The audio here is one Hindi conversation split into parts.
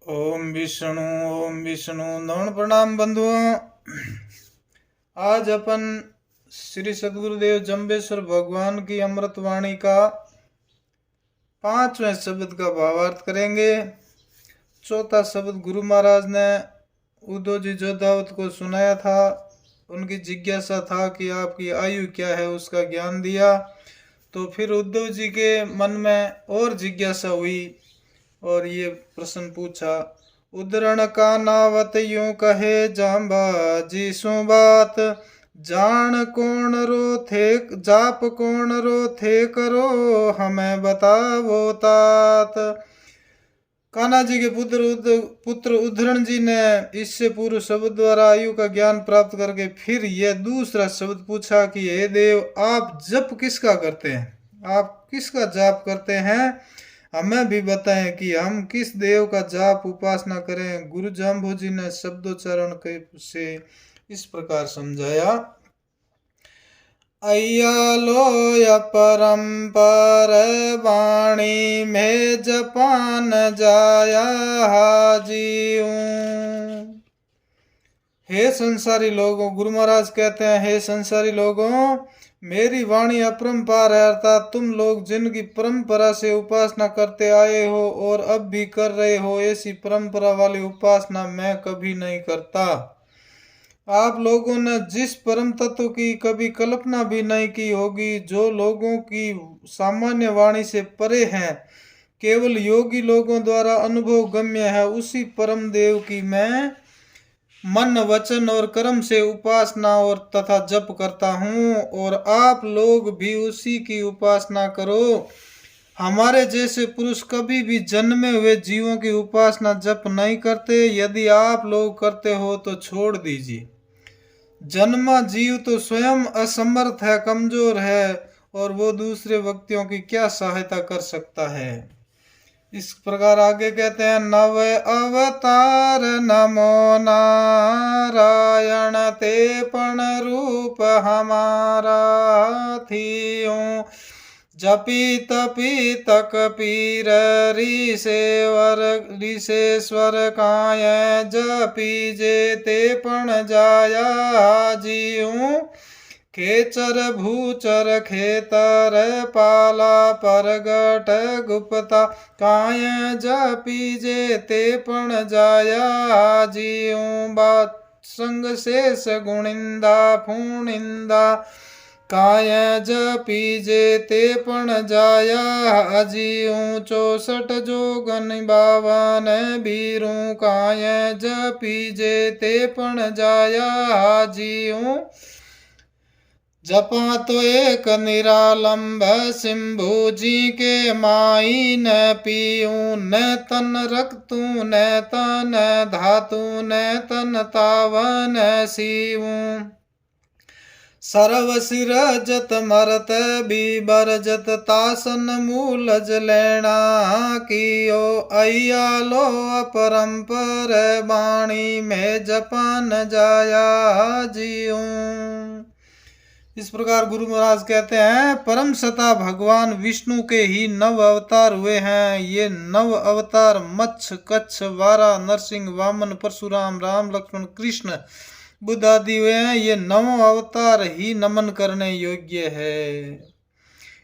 ओम विष्णु नमन प्रणाम बंधुओं। आज अपन श्री सद्गुरुदेव जम्बेश्वर भगवान की अमृत वाणी का 5वें शब्द का भावार्थ करेंगे। चौथा शब्द गुरु महाराज ने उद्धव जी जोधावत को सुनाया था। उनकी जिज्ञासा था कि आपकी आयु क्या है, उसका ज्ञान दिया। तो फिर उद्धव जी के मन में और जिज्ञासा हुई और ये प्रश्न पूछा। उद्धरण का नावत यूं कहे जाम्बा जी सु बात, जान कौन रो थे जाप कौन रो थे करो हमें बतावो तात। कान्हा जी के पुत्र उद्धरण जी ने इससे पूर्व शब्द द्वारा आयु का ज्ञान प्राप्त करके फिर यह दूसरा शब्द पूछा कि हे देव, आप जप किसका करते हैं, आप किसका जाप करते हैं, हमें भी बताएं कि हम किस देव का जाप उपासना करें। गुरु जाम्बू जी ने शब्दोच्चारण से इस प्रकार समझाया। अय्यालो परंपर वाणी में जपान जाया हाजिऊ। हे संसारी लोगों, गुरु महाराज कहते हैं, हे संसारी लोगों, मेरी वाणी अपरंपार है, अर्थात तुम लोग जिनकी परंपरा से उपासना करते आए हो और अब भी कर रहे हो, ऐसी परंपरा वाली उपासना मैं कभी नहीं करता। आप लोगों ने जिस परम तत्व की कभी कल्पना भी नहीं की होगी, जो लोगों की सामान्य वाणी से परे हैं, केवल योगी लोगों द्वारा अनुभव गम्य है, उसी परम देव की मैं मन वचन और कर्म से उपासना और तथा जप करता हूँ, और आप लोग भी उसी की उपासना करो। हमारे जैसे पुरुष कभी भी जन्मे हुए जीवों की उपासना जप नहीं करते। यदि आप लोग करते हो तो छोड़ दीजिए। जन्मा जीव तो स्वयं असमर्थ है, कमजोर है, और वो दूसरे व्यक्तियों की क्या सहायता कर सकता है। इस प्रकार आगे कहते हैं, नव अवतार नमो नारायण ते पण रूप हमारा थियों, जपी तपी तक पीर ऋषेश्वर काय, जपी जे ते पण जाया जीऊं, खेचर भूचर खेतर पाला परगट गुप्ता काय, जपी जे ते पण जाया जीऊं, बात संग शेष गुणिंदा फूणिंदा काय, जपी जे ते पण जाया जीऊं, 64 जोगन 52 बीरूं काय, जपी जे ते पण जाया जीऊं, जपा तो एक निरालंब सिंभु जी के माई न पीऊं, न तन रक्तू न तन धातु न तन तावन सीऊं, सर्व सिर जत मरत बीबर जत तासन मूलज लेना कियो, अय्यालो अपरंपर वाणी में जपान जाया जीऊं। इस प्रकार गुरु महाराज कहते हैं, परम सता भगवान विष्णु के ही 9 अवतार हुए हैं। ये 9 अवतार मत्स्य कच्छ वारा नरसिंह वामन परशुराम राम लक्ष्मण कृष्ण बुद्ध आदि हुए हैं। ये 9 अवतार ही नमन करने योग्य है।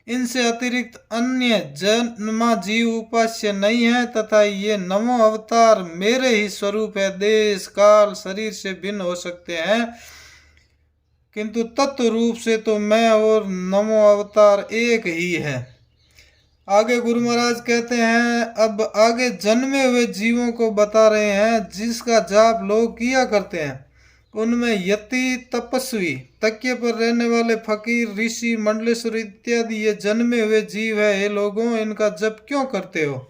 इनसे अतिरिक्त अन्य जन्मा जीव उपास्य नहीं है, तथा ये 9 अवतार मेरे ही स्वरूप है। देश काल शरीर से भिन्न हो सकते हैं, किंतु तत्व रूप से तो मैं और 9 अवतार एक ही है। आगे गुरु महाराज कहते हैं, अब आगे जन्मे हुए जीवों को बता रहे हैं, जिसका जाप लोग किया करते हैं। उनमें यति तपस्वी, तकिए पर रहने वाले फकीर, ऋषि, मंडलेश्वर इत्यादि ये जन्मे हुए जीव है। ये लोगों, इनका जप क्यों करते हो?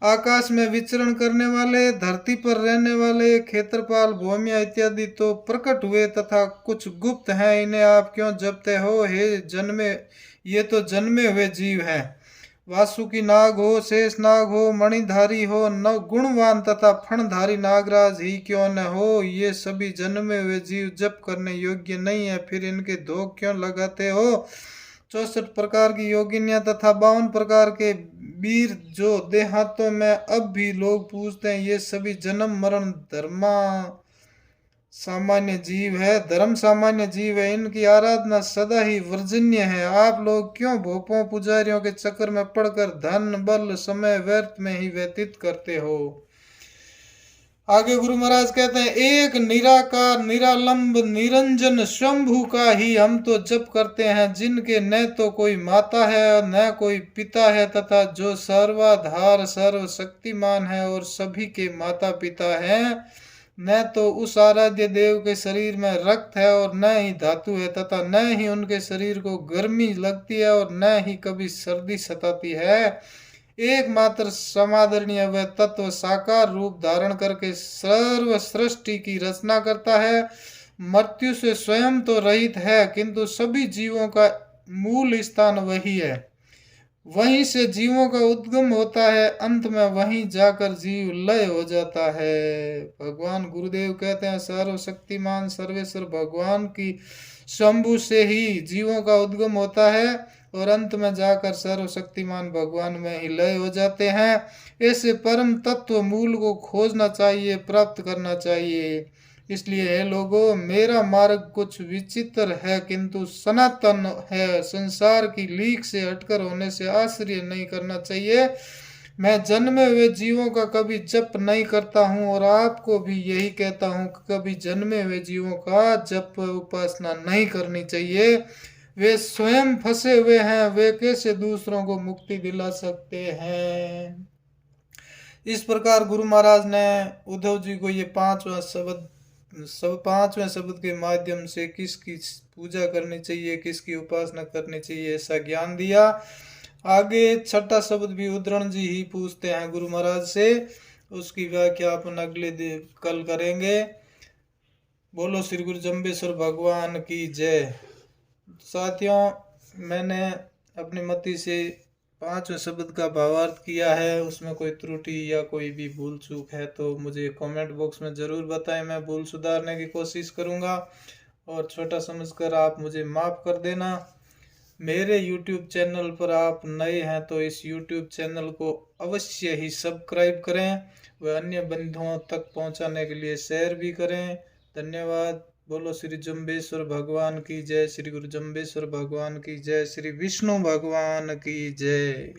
आकाश में विचरण करने वाले, धरती पर रहने वाले, क्षेत्रपाल, भूमिया इत्यादि तो प्रकट हुए, तथा कुछ गुप्त हैं, इन्हें आप क्यों जपते हो? ये तो जन्मे हुए जीव हैं। वासुकी नाग हो, शेष नाग हो, मणिधारी हो, न गुणवान तथा फणधारी नागराज ही क्यों न हो, ये सभी जन्मे हुए जीव जप करने योग्य नहीं है। फिर इनके धोख क्यों लगाते हो? 64 प्रकार की योगिनियां तथा 52 प्रकार के वीर जो देहातों में अब भी लोग पूछते हैं, ये सभी जन्म मरण धर्मा सामान्य जीव है, धर्म सामान्य जीव है, इनकी आराधना सदा ही वर्जनीय है। आप लोग क्यों भोपों पुजारियों के चक्कर में पड़कर धन बल समय व्यर्थ में ही व्यतीत करते हो। आगे गुरु महाराज कहते हैं, एक निराकार निरालंब निरंजन शंभु का ही हम तो जप करते हैं, जिनके न तो कोई माता है और न कोई पिता है, तथा जो सर्वाधार सर्वशक्तिमान है और सभी के माता पिता हैं। न तो उस आराध्य देव के शरीर में रक्त है और न ही धातु है, तथा न ही उनके शरीर को गर्मी लगती है और न ही कभी सर्दी सताती है। एकमात्र समादरणीय वह तत्व साकार रूप धारण करके सर्व सृष्टि की रचना करता है। मृत्यु से स्वयं तो रहित है, किंतु सभी जीवों का मूल स्थान वही है। वहीं से जीवों का उद्गम होता है, अंत में वहीं जाकर जीव लय हो जाता है। भगवान गुरुदेव कहते हैं, सर्वशक्तिमान सर्वेश्वर भगवान की शंभु से ही जीवों का उद्गम होता है और अंत में जाकर सर्वशक्तिमान भगवान में ही लय हो जाते हैं। ऐसे परम तत्व मूल को खोजना चाहिए, प्राप्त करना चाहिए। इसलिए है लोगों, मेरा मार्ग कुछ विचित्र है किंतु सनातन है। संसार की लीक से हटकर होने से आश्चर्य नहीं करना चाहिए। मैं जन्मे हुए जीवों का कभी जप नहीं करता हूँ और आपको भी यही कहता हूँ कि कभी जन्मे हुए जीवों का जप उपासना नहीं करनी चाहिए। वे स्वयं फंसे हुए हैं, वे कैसे दूसरों को मुक्ति दिला सकते हैं। इस प्रकार गुरु महाराज ने उद्धव जी को ये पांचवें शब्द के माध्यम से किसकी पूजा करनी चाहिए, किसकी उपासना करनी चाहिए, ऐसा ज्ञान दिया। आगे छठा शब्द भी उद्धरण जी ही पूछते हैं गुरु महाराज से, उसकी व्याख्या अपन अगले कल करेंगे। बोलो श्री गुरु जम्बेश्वर भगवान की जय। साथियों, मैंने अपनी मति से पांचवें शब्द का भावार्थ किया है, उसमें कोई त्रुटि या कोई भी भूल चूक है तो मुझे कमेंट बॉक्स में ज़रूर बताएं, मैं भूल सुधारने की कोशिश करूंगा और छोटा समझकर आप मुझे माफ़ कर देना। मेरे YouTube चैनल पर आप नए हैं तो इस YouTube चैनल को अवश्य ही सब्सक्राइब करें व अन्य बंधुओं तक पहुंचाने के लिए शेयर भी करें। धन्यवाद। बोलो श्री जम्बेश्वर भगवान की जय, श्री गुरु जम्बेश्वर भगवान की जय, श्री विष्णु भगवान की जय।